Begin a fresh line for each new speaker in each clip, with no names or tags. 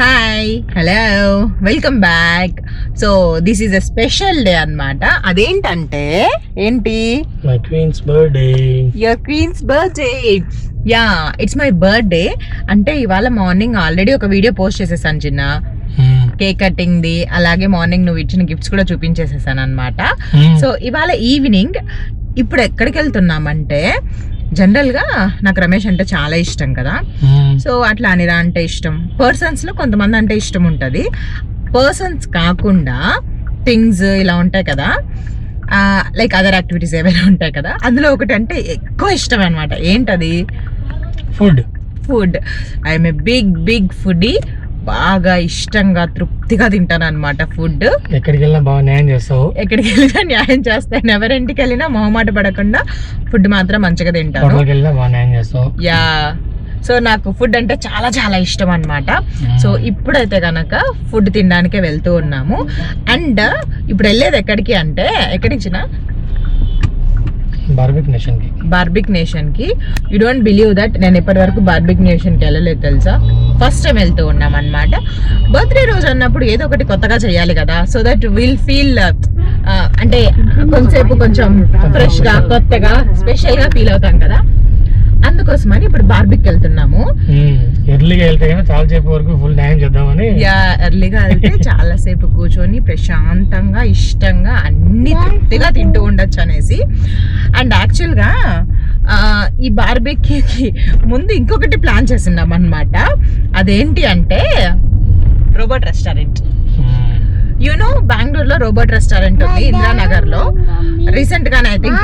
Hi hello welcome back. So this is a special day అన్నమాట. అదేంటంటే ఏంటి,
my queen's birthday.
Your queen's birthday. Yeah, it's my birthday. అంటే ఇవాళ morning already ఒక video post చేసేసాను చిన్న, కేక్ కటింగ్ ది. అలాగే మార్నింగ్ నువ్వు ఇచ్చిన గిఫ్ట్స్ కూడా చూపించేసేసాను అనమాట. సో ఇవాళ ఈవినింగ్ ఇప్పుడు ఎక్కడికి వెళ్తున్నామంటే, జనరల్ గా నాకు రమేష్ అంటే చాలా ఇష్టం కదా. సో అట్లా అనిరా అంటే ఇష్టం. పర్సన్స్ లో కొంతమంది అంటే ఇష్టం ఉంటుంది, పర్సన్స్ కాకుండా థింగ్స్ ఇలా ఉంటాయి కదా, లైక్ అదర్ యాక్టివిటీస్ ఏమైనా ఉంటాయి కదా, అందులో ఒకటి అంటే ఎక్కువ ఇష్టం అనమాట. ఏంటది? Food. I'm a big foodie. బాగా ఇష్టంగా తృప్తిగా తింటాను అనమాట ఫుడ్.
ఎక్కడికి వెళ్ళినా బాగా న్యాయం చేస్తావు.
ఎక్కడికి వెళ్ళినా న్యాయం చేస్తాను, ఎవరింటికి వెళ్ళినా మొహమాట పడకుండా ఫుడ్ మాత్రం మంచిగా తింటాను. యా, సో నాకు ఫుడ్ అంటే చాలా చాలా ఇష్టం అనమాట. సో ఇప్పుడైతే కనుక ఫుడ్ తినడానికే వెళ్తూ ఉన్నాము. అండ్ ఇప్పుడు వెళ్ళేది ఎక్కడికి అంటే, ఎక్కడికి చిన్న? బార్బిక్ నేషన్ కి. యూ డోంట్ బిలీవ్ దట్ నేను ఇప్పటి వరకు బార్బిక్ నేషన్ కి వెళ్ళలేదు తెలుసా. ఫస్ట్ టైం వెళ్తూ ఉన్నాం అనమాట. బర్త్డే రోజు అన్నప్పుడు ఏదో ఒకటి కొత్తగా చేయాలి కదా, సో దట్ విల్ ఫీల్ అంటే కొంచెం ఫ్రెష్ గా, కొత్తగా, స్పెషల్ గా ఫీల్ అవుతాం కదా. అందుకోసమని ఇప్పుడు బార్బిక్ వెళ్తున్నాము.
ఎర్లీగా వెళ్తే చాలా సేపు వరకు ఫుల్ న్యాయం చేద్దామని.
యా, ఎర్లీగా వెళ్తే చాలా సేపు కూర్చొని ప్రశాంతంగా ఇష్టంగా అన్ని తృప్తిగా తింటూ ఉండొచ్చు అనేసి. అండ్ యాక్చువల్ గా ఈ బార్బిక్కి ముందు ఇంకొకటి ప్లాన్ చేస్తున్నాం అనమాట. అదేంటి అంటే రోబోట్ రెస్టారెంట్. యూనో బెంగళూరులో రోబోట్ రెస్టారెంట్ ఉంది ఇందిరానగర్ లో. రీసెంట్ గానే I think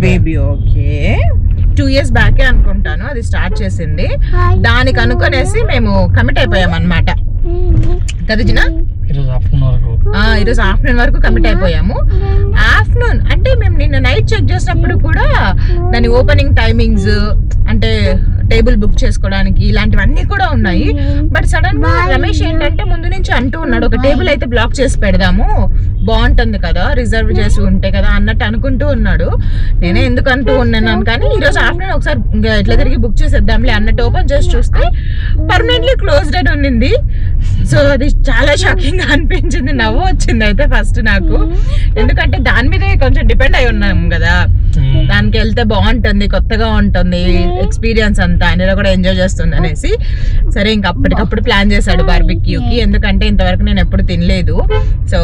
baby okay 2 years బ్యాకే అనుకుంటాను అది స్టార్ట్ చేసింది. దానికి అనుకునేసి మేము కమిట్ అయిపోయాం అనమాట కదా జినా. ఈరోజు ఆఫ్టర్నూన్ వరకు కమిట్ అయిపోయాము. ఆఫ్టర్నూన్ అంటే మేము నిన్న నైట్ చెక్ చేసినప్పుడు కూడా దాని ఓపెనింగ్ టైమింగ్స్ అంటే టేబుల్ బుక్ చేసుకోవడానికి ఇలాంటివన్నీ కూడా ఉన్నాయి. బట్ సడన్ గా రమేష్ ఏంటంటే ముందు నుంచి అంటూ ఉన్నాడు, ఒక టేబుల్ అయితే బ్లాక్ చేసి పెడదాము, బాగుంటుంది కదా, రిజర్వ్ చేసి ఉంటే కదా అన్నట్టు అనుకుంటూ ఉన్నాడు. నేనే ఎందుకు అంటూ ఉన్నాను కానీ ఈరోజు ఆఫ్టర్నూన్ ఒకసారి ఇట్లా తిరిగి బుక్ చేసేద్దాంలే అన్నట్టు ఓపెన్ చేసి చూస్తే పర్మనెంట్లీ క్లోజ్డ్ అని ఉండింది. సో అది చాలా షాకింగ్ గా అనిపించింది, నవ్వు వచ్చింది అయితే ఫస్ట్ నాకు. ఎందుకంటే దాని మీదే కొంచెం డిపెండ్ అయి ఉన్నాం కదా, దానికి వెళ్తే బాగుంటుంది, కొత్తగా ఉంటుంది ఎక్స్పీరియన్స్ అంతా, ఆయన కూడా ఎంజాయ్ చేస్తుంది అనేసి. సరే ఇంకా అప్పటికప్పుడు ప్లాన్ చేశాడు బార్బిక్యూకి, ఎందుకంటే ఇంతవరకు నేను ఎప్పుడు తినలేదు, సో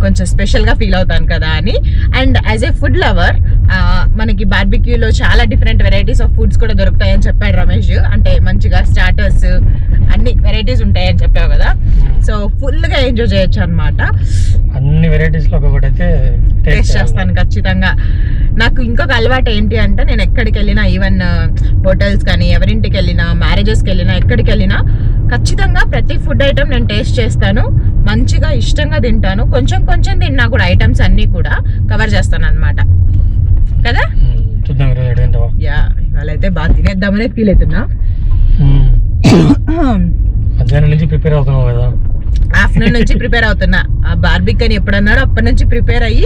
కొంచెం స్పెషల్ గా ఫీల్ అవుతాను కదా అని. And as a food lover మనకి బార్బిక్యూలో చాలా డిఫరెంట్ వెరైటీస్ ఆఫ్ ఫుడ్స్ కూడా దొరుకుతాయని చెప్పాడు రమేష్. అంటే మంచిగా స్టార్టర్స్ అన్ని వెరైటీస్ ఉంటాయని చెప్పావు కదా, సో ఫుల్ గా ఎంజాయ్ చేయొచ్చు అనమాట.
అన్ని వెరైటీస్ లో ఒకటి అయితే
టేస్ట్ చేస్తాను ఖచ్చితంగా. నాకు ఇంకొక అలవాటు ఏంటి అంటే, నేను ఎక్కడికి వెళ్ళినా, ఈవెన్ హోటల్స్ కానీ ఎవరింటికి వెళ్ళినా, మ్యారేజెస్కి వెళ్ళినా, ఎక్కడికి వెళ్ళినా ఖచ్చితంగా ప్రతి ఫుడ్ ఐటమ్ నేను టేస్ట్ చేస్తాను, మంచిగా ఇష్టంగా తింటాను. కొంచెం తిన్నా కూడా ఐటమ్స్ అన్ని కూడా కవర్ చేస్తాను అనమాట కదా. యా, ఇవాళ అయితే బాగా తినేద్దామనే ఫీల్ అవుతున్నా.
మధ్యాహ్నం నుంచి ప్రిపేర్ అవుతున్నావు కదా.
ఆఫ్టర్నూన్ నుంచి ప్రిపేర్ అవుతున్నా. ఆ బార్బిక్ అని ఎప్పుడన్నాడో అప్పటి నుంచి ప్రిపేర్ అయ్యి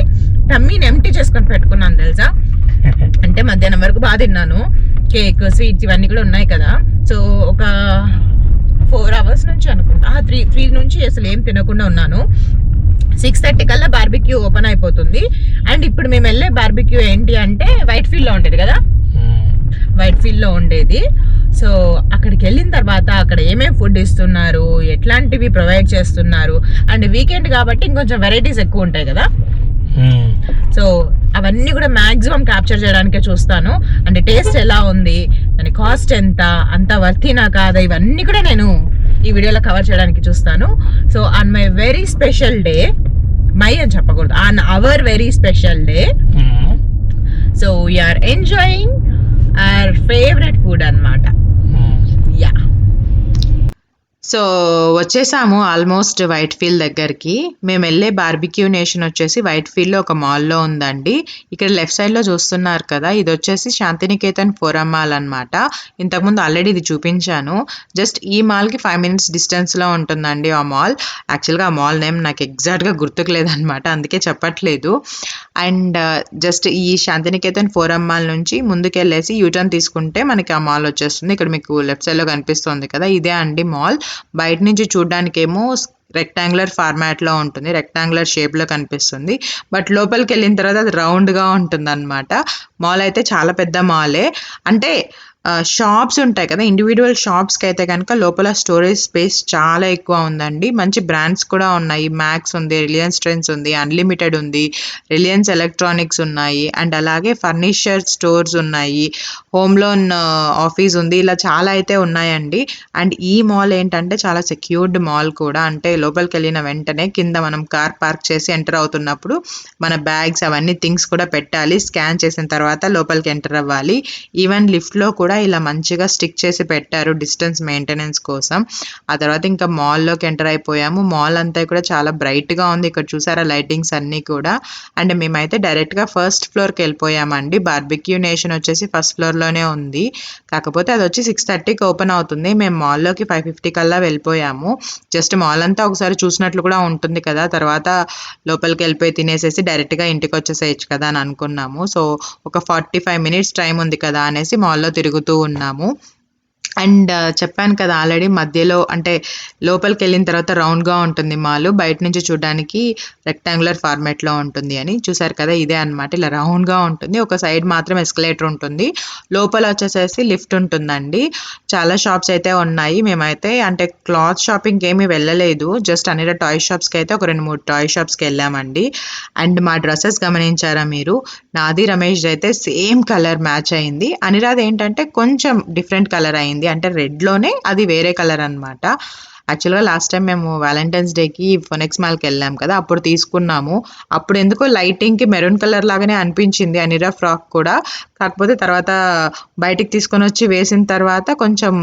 టమ్మీని ఎంటీ చేసుకొని పెట్టుకున్నాను తెలుసా. అంటే మధ్యాహ్నం వరకు బాగా తిన్నాను, కేక్, స్వీట్స్ ఇవన్నీ కూడా ఉన్నాయి కదా. సో ఒక 4 hours నుంచి అనుకుంటా, 3 నుంచి అసలు ఏం తినకుండా ఉన్నాను. 6:30 కల్లా బార్బిక్యూ ఓపెన్ అయిపోతుంది. అండ్ ఇప్పుడు మేము వెళ్ళే బార్బిక్యూ ఏంటి అంటే వైట్ ఫీల్డ్ లో ఉండేది కదా, వైట్ ఫీల్డ్ లో ఉండేది. సో అక్కడికి వెళ్ళిన తర్వాత అక్కడ ఏమేమి ఫుడ్ ఇస్తున్నారు, ఎట్లాంటివి ప్రొవైడ్ చేస్తున్నారు, అండ్ వీకెండ్ కాబట్టి ఇంకొంచెం వెరైటీస్ ఎక్కువ ఉంటాయి కదా. సో అవన్నీ కూడా మాక్సిమం క్యాప్చర్ చేయడానికే చూస్తాను. అంటే టేస్ట్ ఎలా ఉంది, దాని కాస్ట్ ఎంత, అంత వర్తీనా కాదా, ఇవన్నీ కూడా నేను ఈ వీడియోలో కవర్ చేయడానికి చూస్తాను. So on my very special day, my అని చెప్పకూడదు, on our very special day, so we're enjoying our favourite food అన్నమాట. యా, సో వచ్చేసాము ఆల్మోస్ట్ వైట్ ఫీల్డ్ దగ్గరికి. మేము వెళ్ళే బార్బిక్యూ నేషన్ వచ్చేసి వైట్ ఫీల్డ్లో ఒక మాల్లో ఉందండి. ఇక్కడ లెఫ్ట్ సైడ్లో చూస్తున్నారు కదా, ఇది వచ్చేసి శాంతినికేతన్ ఫోరం మాల్ అనమాట. ఇంతకుముందు ఆల్రెడీ ఇది చూపించాను. జస్ట్ ఈ మాల్కి 5 minutes డిస్టెన్స్లో ఉంటుందండి ఆ మాల్. యాక్చువల్గా ఆ మాల్ నేమ్ నాకు ఎగ్జాక్ట్గా గుర్తుకు లేదనమాట, అందుకే చెప్పట్లేదు. అండ్ జస్ట్ ఈ శాంతినికేతన్ ఫోరం మాల్ నుంచి ముందుకెళ్ళేసి యూటర్న్ తీసుకుంటే మనకి ఆ మాల్ వచ్చేస్తుంది. ఇక్కడ మీకు లెఫ్ట్ సైడ్లో కనిపిస్తుంది కదా, ఇదే అండి మాల్. బయట నుంచి చూడడానికేమో రెక్టాంగులర్ ఫార్మాట్లో ఉంటుంది, రెక్టాంగులర్ షేప్లో కనిపిస్తుంది. బట్ లోపలికి వెళ్ళిన తర్వాత అది రౌండ్గా ఉంటుంది అనమాట. మాల్ అయితే చాలా పెద్ద మాలే. అంటే షాప్స్ ఉంటాయి కదా, ఇండివిజువల్ షాప్స్కి అయితే కనుక లోపల స్టోరేజ్ స్పేస్ చాలా ఎక్కువ ఉందండి. మంచి బ్రాండ్స్ కూడా ఉన్నాయి. మ్యాక్స్ ఉంది, రిలయన్స్ ట్రెండ్స్ ఉంది, అన్లిమిటెడ్ ఉంది, రిలయన్స్ ఎలక్ట్రానిక్స్ ఉన్నాయి, అండ్ అలాగే ఫర్నిచర్ స్టోర్స్ ఉన్నాయి, హోమ్ లోన్ ఆఫీస్ ఉంది, ఇలా చాలా అయితే ఉన్నాయండి. అండ్ ఈ మాల్ ఏంటంటే చాలా సెక్యూర్డ్ మాల్ కూడా. అంటే లోపలికి వెళ్ళిన వెంటనే కింద మనం కార్ పార్క్ చేసి ఎంటర్ అవుతున్నప్పుడు మన బ్యాగ్స్ అవన్నీ థింగ్స్ కూడా పెట్టాలి. స్కాన్ చేసిన తర్వాత లోపలికి ఎంటర్ అవ్వాలి. ఈవెన్ లిఫ్ట్లో కూడా ఇలా మంచిగా స్టిక్ చేసి పెట్టారు డిస్టెన్స్ మెయింటెనెన్స్ కోసం. ఆ తర్వాత ఇంకా మాల్లోకి ఎంటర్ అయిపోయాము. మాల్ అంతా కూడా చాలా బ్రైట్గా ఉంది. ఇక్కడ చూసారా లైటింగ్స్ అన్నీ కూడా. అండ్ మేమైతే డైరెక్ట్గా ఫస్ట్ ఫ్లోర్కి వెళ్ళిపోయామండి. బార్బిక్యూ నేషన్ వచ్చేసి ఫస్ట్ ఫ్లోర్లోనే ఉంది. కాకపోతే అది వచ్చి 6:30కి ఓపెన్ అవుతుంది. మేము మాల్లోకి 5:50 కల్లా వెళ్ళిపోయాము. జస్ట్ మాల్ అంతా ఒకసారి చూసినట్లు కూడా ఉంటుంది కదా, తర్వాత లోపలికి వెళ్ళిపోయి తినేసేసి డైరెక్ట్గా ఇంటికి వచ్చేసేయచ్చు కదా అని అనుకున్నాము. సో ఒక 45 minutes టైం ఉంది కదా అనేసి మాల్లో తిరుగుతూ ఉన్నాము. అండ్ చెప్పాను కదా ఆల్రెడీ, మధ్యలో అంటే లోపలికి వెళ్ళిన తర్వాత రౌండ్గా ఉంటుంది మాల్, బయట నుంచి చూడడానికి రెక్టాంగులర్ ఫార్మాట్లో ఉంటుంది అని. చూసారు కదా, ఇదే అనమాట, ఇలా రౌండ్గా ఉంటుంది. ఒక సైడ్ మాత్రం ఎస్కలేటర్ ఉంటుంది, లోపల వచ్చేసేసి లిఫ్ట్ ఉంటుందండి. చాలా షాప్స్ అయితే ఉన్నాయి. మేమైతే అంటే క్లాత్ షాపింగ్కి ఏమీ వెళ్ళలేదు, జస్ట్ అన్ని టాయ్ షాప్స్కి అయితే ఒక 2-3 టాయ్ షాప్స్కి వెళ్ళామండి. అండ్ మా డ్రెస్సెస్ గమనించారా మీరు? నాది రమేష్ అయితే సేమ్ కలర్ మ్యాచ్ అయింది. అనిరాధ్ ఏంటంటే కొంచెం డిఫరెంట్ కలర్ అయింది, అంటే రెడ్లోనే అది వేరే కలర్ అనమాట. యాక్చువల్గా లాస్ట్ టైం మేము వ్యాలంటైన్స్ డేకి ఫొనెక్స్ మాల్కి వెళ్ళాం కదా, అప్పుడు తీసుకున్నాము. అప్పుడు ఎందుకో లైటింగ్కి మెరూన్ కలర్ లాగానే అనిపించింది అనిరా ఫ్రాక్ కూడా. కాకపోతే తర్వాత బయటికి తీసుకొని వచ్చి వేసిన తర్వాత కొంచెం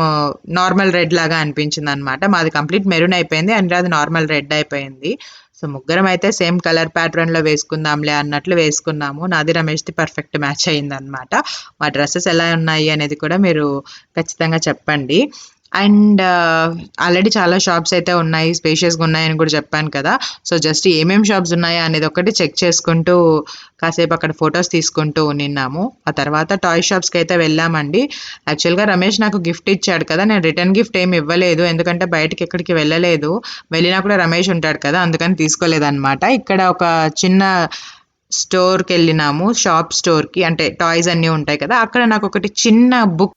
నార్మల్ రెడ్ లాగా అనిపించింది అనమాట. మాది కంప్లీట్ మెరూన్ అయిపోయింది, అనిరాది నార్మల్ రెడ్ అయిపోయింది. సో ముగ్గురం అయితే సేమ్ కలర్ ప్యాటర్న్లో వేసుకుందాంలే అన్నట్లు వేసుకున్నాము. నాది రమేష్ది పర్ఫెక్ట్ మ్యాచ్ అయిందనమాట. మా డ్రెస్సెస్ ఎలా ఉన్నాయి అనేది కూడా మీరు ఖచ్చితంగా చెప్పండి. అండ్ ఆల్రెడీ చాలా షాప్స్ అయితే ఉన్నాయి, స్పేషియస్గా ఉన్నాయని కూడా చెప్పాను కదా. సో జస్ట్ ఏమేమి షాప్స్ ఉన్నాయా అనేది ఒకటి చెక్ చేసుకుంటూ కాసేపు అక్కడ ఫొటోస్ తీసుకుంటూ నిన్నాము. ఆ తర్వాత టాయ్ షాప్స్కి అయితే వెళ్ళామండి. యాక్చువల్గా రమేష్ నాకు గిఫ్ట్ ఇచ్చాడు కదా, నేను రిటర్న్ గిఫ్ట్ ఏమి ఇవ్వలేదు, ఎందుకంటే బయటకి ఎక్కడికి వెళ్ళలేదు. వెళ్ళినా కూడా రమేష్ ఉంటాడు కదా, అందుకని తీసుకోలేదన్నమాట. ఇక్కడ ఒక చిన్న స్టోర్కి వెళ్ళినాము, షాప్ స్టోర్కి, అంటే టాయ్స్ అన్నీ ఉంటాయి కదా, అక్కడ నాకు ఒకటి చిన్న బుక్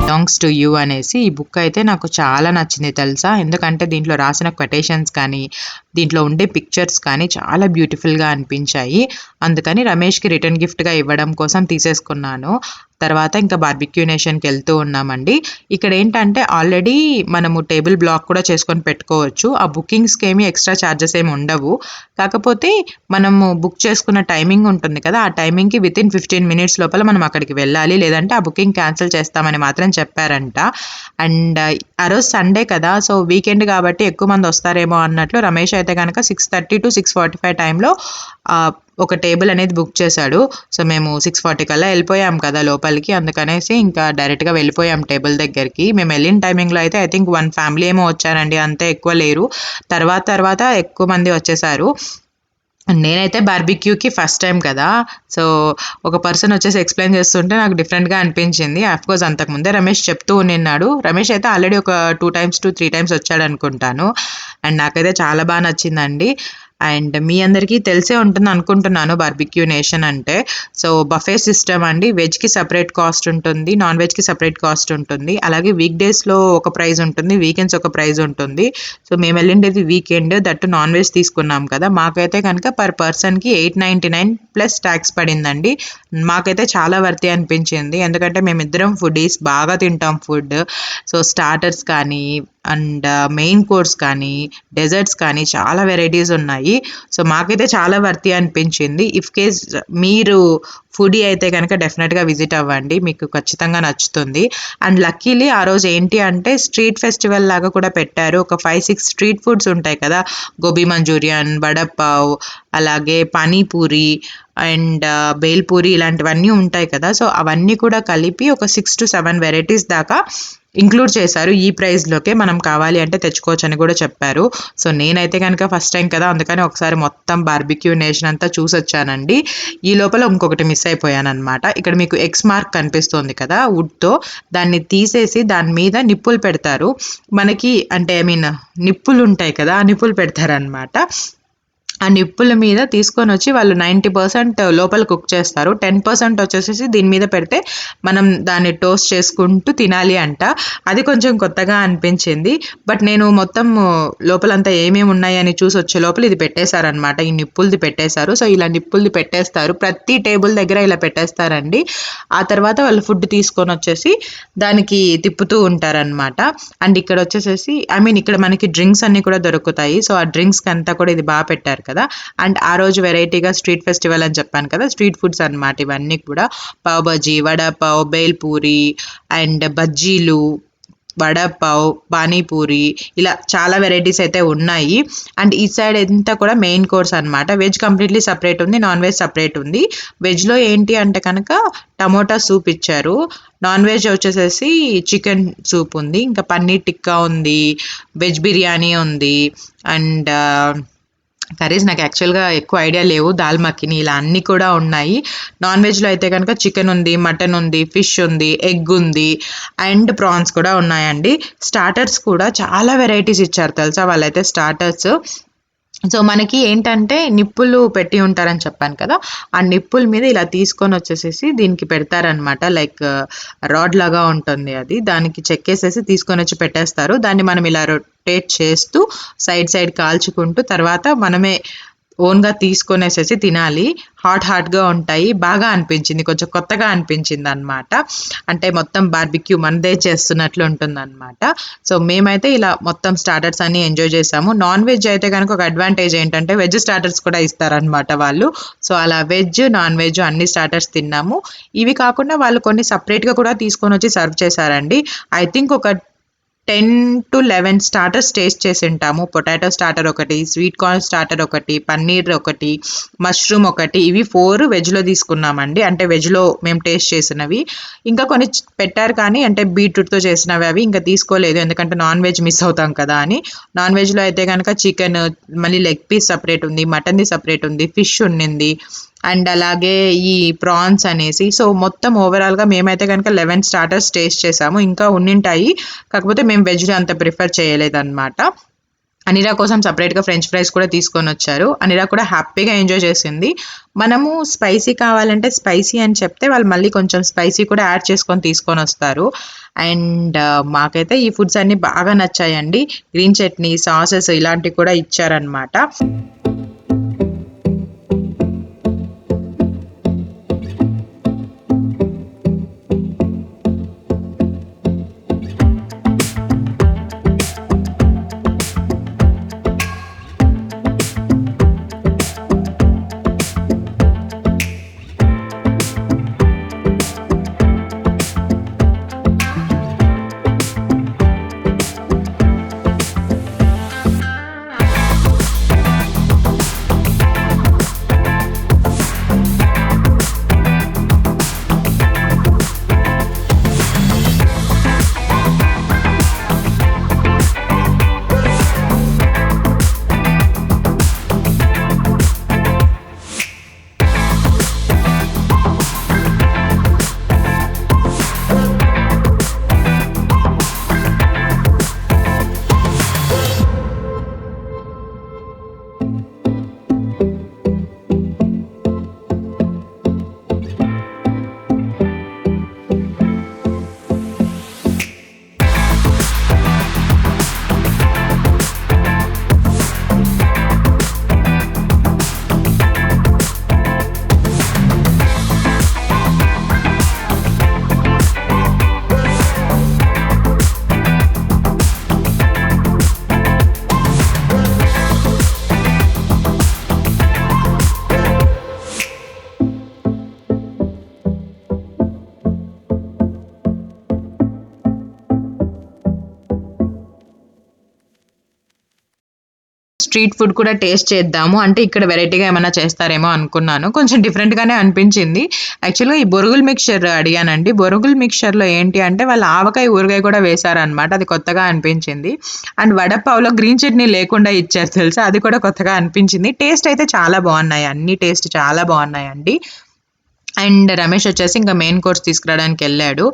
బిలాంగ్స్ టు యూ అనేసి. ఈ బుక్ అయితే నాకు చాలా నచ్చింది తెలుసా, ఎందుకంటే దీంట్లో రాసిన కొటేషన్స్ కానీ దీంట్లో ఉండే పిక్చర్స్ కానీ చాలా బ్యూటిఫుల్గా అనిపించాయి. అందుకని రమేష్కి రిటర్న్ గిఫ్ట్గా ఇవ్వడం కోసం తీసేసుకున్నాను. తర్వాత ఇంకా బార్బిక్యూ నేషన్కి వెళ్తూ ఉన్నామండి. ఇక్కడ ఏంటంటే ఆల్రెడీ మనము టేబుల్ బ్లాక్ కూడా చేసుకొని పెట్టుకోవచ్చు. ఆ బుకింగ్స్కి ఏమి ఎక్స్ట్రా ఛార్జెస్ ఏమి ఉండవు. కాకపోతే మనము బుక్ చేసుకున్న టైమింగ్ ఉంటుంది కదా, ఆ టైమింగ్కి వితిన్ 15 minutes లోపల మనం అక్కడికి వెళ్ళాలి, లేదంటే ఆ బుకింగ్ క్యాన్సిల్ చేస్తామని మాత్రం చెప్పారంట. అండ్ ఆ రోజు సండే కదా, సో వీకెండ్ కాబట్టి ఎక్కువ మంది వస్తారేమో అన్నట్లు రమేష్ అయితే కనుక 6:30 to 6:45 టైంలో ఒక టేబుల్ అనేది బుక్ చేశాడు. సో మేము 6:40 కల్లా వెళ్ళిపోయాం కదా లోపలికి, అందుకనేసి ఇంకా డైరెక్ట్గా వెళ్ళిపోయాం టేబుల్ దగ్గరికి. మేము వెళ్ళిన టైమింగ్లో అయితే ఐ థింక్ 1 ఫ్యామిలీ ఏమో వచ్చారండి, అంతే, ఎక్కువ లేరు. తర్వాత ఎక్కువ మంది వచ్చేసారు. నేనైతే బార్బిక్యూకి ఫస్ట్ టైం కదా, సో ఒక పర్సన్ వచ్చేసి ఎక్స్ప్లెయిన్ చేస్తుంటే నాకు డిఫరెంట్గా అనిపించింది. అఫ్కోర్స్ అంతకుముందే రమేష్ చెప్తూ ఉన్నాడు. రమేష్ అయితే ఆల్రెడీ ఒక 2 times వచ్చాడు అనుకుంటాను. అండ్ నాకైతే చాలా బాగా నచ్చిందండి. అండ్ మీ అందరికీ తెలిసే ఉంటుంది అనుకుంటున్నాను బార్బిక్యూ నేషన్ అంటే. సో బఫే సిస్టమ్ అండి. వెజ్కి సపరేట్ కాస్ట్ ఉంటుంది, నాన్ వెజ్కి సపరేట్ కాస్ట్ ఉంటుంది. అలాగే వీక్ డేస్లో ఒక ప్రైస్ ఉంటుంది, వీకెండ్స్ ఒక ప్రైస్ ఉంటుంది. సో మేము వెళ్ళిండేది వీకెండ్, దట్టు నాన్ వెజ్ తీసుకున్నాం కదా. మాకైతే కనుక పర్ పర్సన్కి 899 ప్లస్ ట్యాక్స్ పడిందండి. మాకైతే చాలా వర్తి అనిపించింది, ఎందుకంటే మేమిద్దరం ఫుడీస్, బాగా తింటాం ఫుడ్. సో స్టార్టర్స్ కానీ అండ్ మెయిన్ కోర్స్ కానీ డెజర్ట్స్ కానీ చాలా వెరైటీస్ ఉన్నాయి. సో మాకైతే చాలా వర్తి అనిపించింది. ఇఫ్ కేస్ మీరు ఫుడీ అయితే కనుక డెఫినెట్గా విజిట్ అవ్వండి, మీకు ఖచ్చితంగా నచ్చుతుంది. అండ్ లక్కీలీ ఆ రోజు ఏంటి అంటే స్ట్రీట్ ఫెస్టివల్ లాగా కూడా పెట్టారు. ఒక 5-6 స్ట్రీట్ ఫుడ్స్ ఉంటాయి కదా, గోబీ మంచూరియన్, వడపావ్, అలాగే పానీపూరి అండ్ బేల్పూరి, ఇలాంటివన్నీ ఉంటాయి కదా. సో అవన్నీ కూడా కలిపి ఒక 6 to 7 వెరైటీస్ దాకా ఇంక్లూడ్ చేశారు. ఈ ప్రైస్లోకే మనం కావాలి అంటే తెచ్చుకోవచ్చు అని కూడా చెప్పారు. సో నేనైతే కనుక ఫస్ట్ టైం కదా, అందుకని ఒకసారి మొత్తం బార్బిక్యూ నేషన్ అంతా చూసొచ్చానండి. ఈ లోపల ఇంకొకటి మిస్ అయిపోయాను అనమాట. ఇక్కడ మీకు ఎక్స్ మార్క్ కనిపిస్తుంది కదా వుడ్తో, దాన్ని తీసేసి దాని మీద నిప్పులు పెడతారు మనకి. అంటే నిప్పులు ఉంటాయి కదా, ఆ నిప్పులు పెడతారనమాట. ఆ నిప్పుల మీద తీసుకొని వచ్చి వాళ్ళు 90% లోపల కుక్ చేస్తారు, 10% వచ్చేసి దీని మీద పెడితే మనం దాన్ని టోస్ట్ చేసుకుంటూ తినాలి అంట. అది కొంచెం కొత్తగా అనిపించింది. బట్ నేను మొత్తం లోపలంతా ఏమేమి ఉన్నాయని చూసి వచ్చే లోపల ఇది పెట్టేశారనమాట, ఈ నిప్పులది పెట్టేశారు. సో ఇలా నిప్పులది పెట్టేస్తారు, ప్రతి టేబుల్ దగ్గర ఇలా పెట్టేస్తారండి. ఆ తర్వాత వాళ్ళు ఫుడ్ తీసుకొని వచ్చేసి దానికి తిప్పుతూ ఉంటారనమాట. అండ్ ఇక్కడ వచ్చేసేసి ఇక్కడ మనకి డ్రింక్స్ అన్నీ కూడా దొరుకుతాయి. సో ఆ డ్రింక్స్కి అంతా కూడా ఇది బాగా పెట్టారు కదా. అండ్ ఆ రోజు వెరైటీగా స్ట్రీట్ ఫెస్టివల్ అని చెప్పాను కదా, స్ట్రీట్ ఫుడ్స్ అన్నమాట ఇవన్నీ కూడా. పావ్ బజ్జీ, వడపావ్, బేల్పూరి అండ్ బజ్జీలు, వడపావ్, పానీపూరి, ఇలా చాలా వెరైటీస్ అయితే ఉన్నాయి. అండ్ ఈ సైడ్ అంతా కూడా మెయిన్ కోర్స్ అనమాట. వెజ్ కంప్లీట్లీ సపరేట్ ఉంది, నాన్ వెజ్ సపరేట్ ఉంది. వెజ్లో ఏంటి అంటే కనుక టమోటా సూప్ ఇచ్చారు, నాన్ వెజ్ వచ్చేసేసి చికెన్ సూప్ ఉంది, ఇంకా పన్నీర్ టిక్కా ఉంది, వెజ్ బిర్యానీ ఉంది. అండ్ కర్రీస్ నాకు యాక్చువల్గా ఎక్కువ ఐడియా లేవు, దాల్ మఖిని ఇలా అన్నీ కూడా ఉన్నాయి. నాన్ వెజ్లో అయితే కనుక చికెన్ ఉంది, మటన్ ఉంది, ఫిష్ ఉంది, ఎగ్ ఉంది అండ్ ప్రాన్స్ కూడా ఉన్నాయండి. స్టార్టర్స్ కూడా చాలా వెరైటీస్ ఇచ్చారు తెలుసా వాళ్ళైతే స్టార్టర్స్. సో మనకి ఏంటంటే నిప్పులు పెట్టి ఉంటారని చెప్పాను కదా, ఆ నిప్పుల మీద ఇలా తీసుకొని వచ్చేసేసి దీనికి పెడతారనమాట. లైక్ రాడ్ లాగా ఉంటుంది అది, దానికి చెక్కేసేసి తీసుకొని వచ్చి పెట్టేస్తారు. దాన్ని మనం ఇలా రొటేట్ చేస్తూ సైడ్ కాల్చుకుంటూ తర్వాత మనమే ఓన్గా తీసుకొనేసేసి తినాలి. హాట్గా ఉంటాయి, బాగా అనిపించింది, కొంచెం కొత్తగా అనిపించింది అనమాట. అంటే మొత్తం బార్బిక్యూ మనదే చేస్తున్నట్లు ఉంటుంది అనమాట. సో మేమైతే ఇలా మొత్తం స్టార్టర్స్ అన్ని ఎంజాయ్ చేసాము. నాన్ వెజ్ అయితే కనుక ఒక అడ్వాంటేజ్ ఏంటంటే వెజ్ స్టార్టర్స్ కూడా ఇస్తారనమాట వాళ్ళు. సో అలా వెజ్, నాన్ వెజ్ అన్ని స్టార్టర్స్ తిన్నాము. ఇవి కాకుండా వాళ్ళు కొన్ని సపరేట్గా కూడా తీసుకొని వచ్చి సర్వ్ చేశారండి. ఐ థింక్ ఒక 10 to 11 స్టార్టర్స్ టేస్ట్ చేసి ఉంటాము. పొటాటో స్టార్టర్ ఒకటి, స్వీట్ కార్న్ స్టార్టర్ ఒకటి, పన్నీర్ ఒకటి, మష్రూమ్ ఒకటి, ఇవి 4 వెజ్లో తీసుకున్నామండి. అంటే వెజ్లో మేము టేస్ట్ చేసినవి. ఇంకా కొన్ని పెట్టారు కానీ అంటే బీట్రూట్తో చేసినవి అవి ఇంకా తీసుకోలేదు, ఎందుకంటే నాన్ వెజ్ మిస్ అవుతాం కదా అని. నాన్ వెజ్లో అయితే కనుక చికెన్, మళ్ళీ లెగ్ పీస్ సపరేట్ ఉంది, మటన్ది సపరేట్ ఉంది, ఫిష్ ఉండింది అండ్ అలాగే ఈ ప్రాన్స్ అనేసి. సో మొత్తం ఓవరాల్గా మేమైతే కనుక 11 స్టార్టర్స్ టేస్ట్ చేసాము. ఇంకా ఉండింటాయి, కాకపోతే మేము వెజ్లో అంత ప్రిఫర్ చేయలేదన్నమాట. అనిరా కోసం సపరేట్గా ఫ్రెంచ్ ఫ్రైస్ కూడా తీసుకొని వచ్చారు. అనిరా కూడా హ్యాపీగా ఎంజాయ్ చేసింది. మనము స్పైసీ కావాలంటే స్పైసీ అని చెప్తే వాళ్ళు మళ్ళీ కొంచెం స్పైసీ కూడా యాడ్ చేసుకొని తీసుకొని వస్తారు. అండ్ మాకైతే ఈ ఫుడ్స్ అన్నీ బాగా నచ్చాయండి. గ్రీన్ చట్నీ, సాసెస్ ఇలాంటివి కూడా ఇచ్చారనమాట. స్ట్రీట్ ఫుడ్ కూడా టేస్ట్ చేద్దాము, అంటే ఇక్కడ వెరైటీగా ఏమైనా చేస్తారేమో అనుకున్నాను. కొంచెం డిఫరెంట్గానే అనిపించింది. యాక్చువల్గా ఈ బొరుగుల్ మిక్చర్ అడిగానండి. బొరుగుల్ మిక్చర్లో ఏంటి అంటే వాళ్ళు ఆవకాయ ఊరగాయ కూడా వేశారనమాట. అది కొత్తగా అనిపించింది. అండ్ వడపావులో గ్రీన్ చట్నీ లేకుండా ఇచ్చారు తెలుసా, అది కూడా కొత్తగా అనిపించింది. టేస్ట్ అయితే చాలా బాగున్నాయి, అన్ని టేస్ట్ చాలా బాగున్నాయండి. అండ్ రమేష్ వచ్చేసి ఇంకా మెయిన్ కోర్స్ తీసుకురావడానికి వెళ్ళాడు.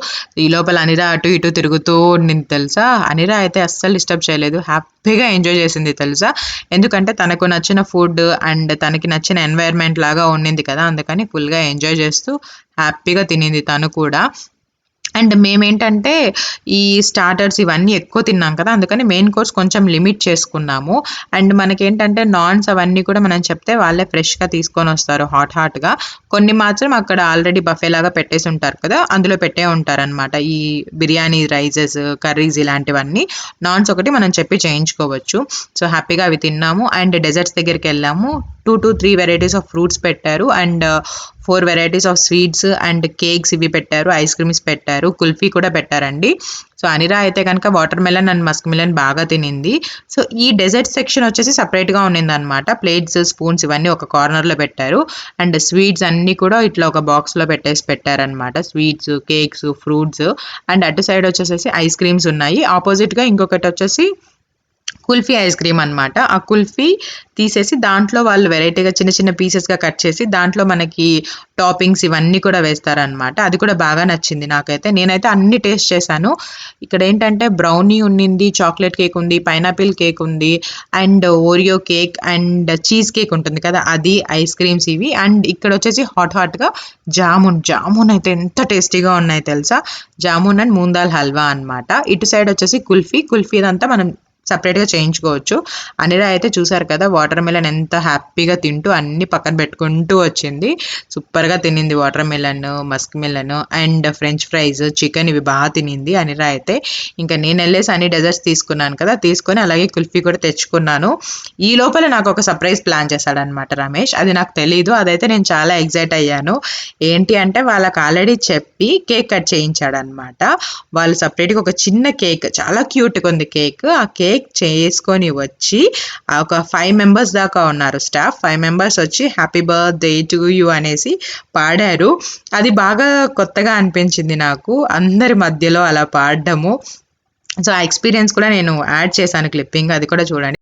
ఈ లోపల అనిరా అటు ఇటు తిరుగుతూ ఉండింది తెలుసా. అనిరా అయితే అస్సలు డిస్టర్బ్ చేయలేదు, హ్యాపీగా ఎంజాయ్ చేసింది తెలుసా. ఎందుకంటే తనకు నచ్చిన ఫుడ్ అండ్ తనకి నచ్చిన ఎన్వైర్న్మెంట్ లాగా ఉండింది కదా, అందుకని ఫుల్గా ఎంజాయ్ చేస్తూ హ్యాపీగా తినింది తను కూడా. అండ్ మేమేంటంటే ఈ స్టార్టర్స్ ఇవన్నీ ఎక్కువ తిన్నాం కదా, అందుకని మెయిన్ కోర్స్ కొంచెం లిమిట్ చేసుకున్నాము. అండ్ మనకేంటంటే నాన్స్ అవన్నీ కూడా మనం చెప్తే వాళ్ళే ఫ్రెష్గా తీసుకొని వస్తారు హాట్గా. కొన్ని మాత్రం అక్కడ ఆల్రెడీ బఫే లాగా పెట్టేసి ఉంటారు కదా, అందులో పెట్టే ఉంటారనమాట. ఈ బిర్యానీ రైసెస్, కర్రీస్ ఇలాంటివన్నీ. నాన్స్ ఒకటి మనం చెప్పి చేయించుకోవచ్చు. సో హ్యాపీగా అవి తిన్నాము. అండ్ డెజర్ట్స్ దగ్గరికి వెళ్ళాము. 2 to 3 వెరైటీస్ ఆఫ్ ఫ్రూట్స్ పెట్టారు. And 4 varieties of sweets and cakes ఇవి పెట్టారు. ఐస్ క్రీమ్స్ పెట్టారు. కుల్ఫీ కూడా పెట్టారండి. సో అనిరా అయితే కనుక water melon and Musk melon బాగా తినింది. సో ఈ డెజర్ట్ సెక్షన్ వచ్చేసి సపరేట్గా ఉన్నింది అనమాట. ప్లేట్స్, స్పూన్స్ ఇవన్నీ ఒక కార్నర్లో పెట్టారు. అండ్ స్వీట్స్ అన్నీ కూడా ఇట్లా ఒక బాక్స్లో పెట్టారనమాట. Sweets, cakes, fruits. అండ్ అటు సైడ్ వచ్చేసి ఐస్ క్రీమ్స్ ఉన్నాయి. ఆపోజిట్గా ఇంకొకటి వచ్చేసి కుల్ఫీ ఐస్ క్రీమ్ అనమాట. ఆ కుల్ఫీ తీసేసి దాంట్లో వాళ్ళు వెరైటీగా చిన్న చిన్న పీసెస్గా కట్ చేసి దాంట్లో మనకి టాపింగ్స్ ఇవన్నీ కూడా వేస్తారనమాట. అది కూడా బాగా నచ్చింది నాకైతే. నేనైతే అన్ని టేస్ట్ చేశాను. ఇక్కడ ఏంటంటే బ్రౌనీ ఉన్నింది, చాక్లెట్ కేక్ ఉంది, పైనాపిల్ కేక్ ఉంది, and Oreo cake and cheese cake ఉంటుంది కదా అది, ఐస్ క్రీమ్స్ ఇవి. అండ్ ఇక్కడ వచ్చేసి హాట్గా జామున్ అయితే ఎంత టేస్టీగా ఉన్నాయి తెలుసా. జామున్ అండ్ మూందాల్ హల్వా అనమాట. ఇటు సైడ్ వచ్చేసి కుల్ఫీ ఇదంతా మనం సపరేట్గా చేయించుకోవచ్చు. అనిరా అయితే చూసారు కదా వాటర్ మెలన్ ఎంత హ్యాపీగా తింటూ అన్ని పక్కన పెట్టుకుంటూ వచ్చింది. సూపర్గా తినింది watermelon, muskmelon and French fries, chicken ఇవి బాగా తినింది అనిరా అయితే. ఇంకా నేను వెళ్ళేసి అన్ని డెజర్ట్స్ తీసుకున్నాను కదా, తీసుకొని అలాగే కుల్ఫీ కూడా తెచ్చుకున్నాను. ఈ లోపల నాకు ఒక సర్ప్రైజ్ ప్లాన్ చేశాడనమాట రమేష్. అది నాకు తెలీదు, అదైతే నేను చాలా ఎక్సైట్ అయ్యాను. ఏంటి అంటే వాళ్ళకి ఆల్రెడీ చెప్పి కేక్ కట్ చేయించాడనమాట. వాళ్ళు సపరేట్గా ఒక చిన్న కేక్, చాలా క్యూట్గా ఉంది కేక్. ఆ కేక్ చేసుకొని వచ్చి ఒక 5 మెంబర్స్ దాకా ఉన్నారు స్టాఫ్. 5 మెంబర్స్ వచ్చి హ్యాపీ బర్త్డే టు యూ అనేసి పాడారు. అది బాగా కొత్తగా అనిపించింది నాకు, అందరి మధ్యలో అలా పాడడము. సో ఆ ఎక్స్పీరియన్స్ కూడా నేను యాడ్ చేశాను క్లిప్పింగ్, అది కూడా చూడండి.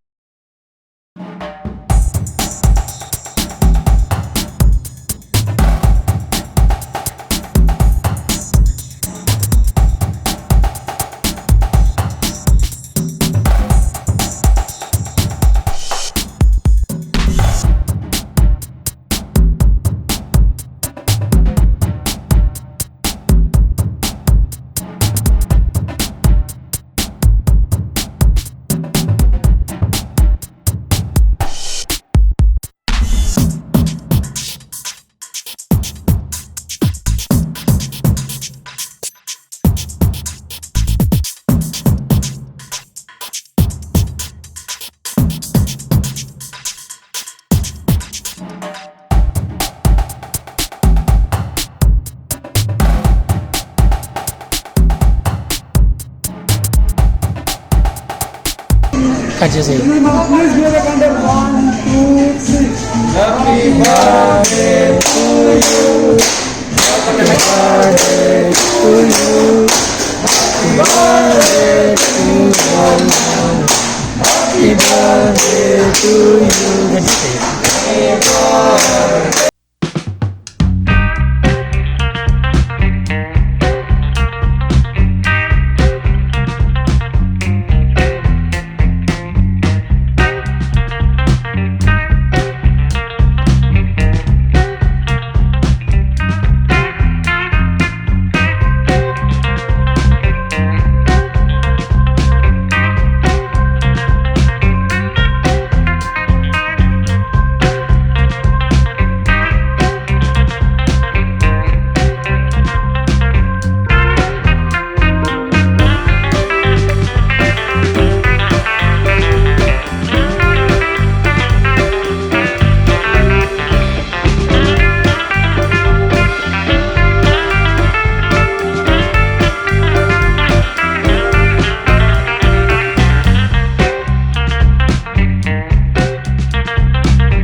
కట్ చేసేయి.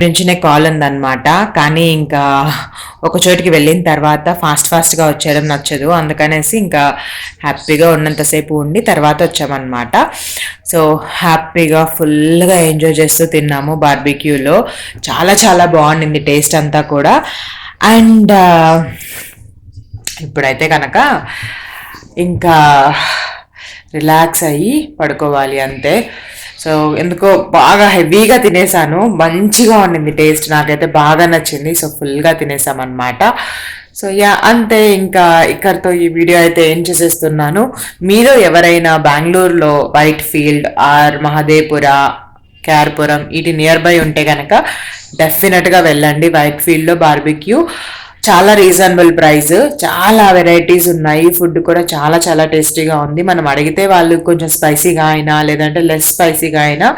నుంచినే కాల్ ఉందన్నమాట. కానీ ఇంకా ఒక చోటికి వెళ్ళిన తర్వాత ఫాస్ట్గా వచ్చేయడం నచ్చదు, అందుకనేసి ఇంకా హ్యాపీగా ఉన్నంతసేపు ఉండి తర్వాత వచ్చామన్నమాట. సో హ్యాపీగా ఫుల్గా ఎంజాయ్ చేస్తూ తిన్నాము బార్బిక్యూలో. చాలా చాలా బాగుండింది టేస్ట్ అంతా కూడా. అండ్ ఇప్పుడైతే కనుక ఇంకా రిలాక్స్ అయ్యి పడుకోవాలి అంతే. సో ఎందుకో బాగా హెవీగా తినేసాను, మంచిగా ఉండింది టేస్ట్, నాకైతే బాగా నచ్చింది. సో ఫుల్గా తినేసామన్నమాట. సో యా అంతే, ఇంకా ఇక్కడితో ఈ వీడియో అయితే ఏం చేసేస్తున్నాను. మీరు ఎవరైనా బెంగళూరులో వైట్ ఫీల్డ్ ఆర్ మహదేపుర, కేఆర్పురం ఇటు నియర్ బై ఉంటే కనుక డెఫినెట్గా వెళ్ళండి. వైట్ ఫీల్డ్లో బార్బిక్యూ చాలా రీజనబుల్ ప్రైస్, చాలా వెరైటీస్ ఉన్నాయి, ఫుడ్ కూడా చాలా చాలా టేస్టీగా ఉంది. మనం అడిగితే వాళ్ళు కొంచెం స్పైసీగా అయినా లేదంటే లెస్ స్పైసీగా అయినా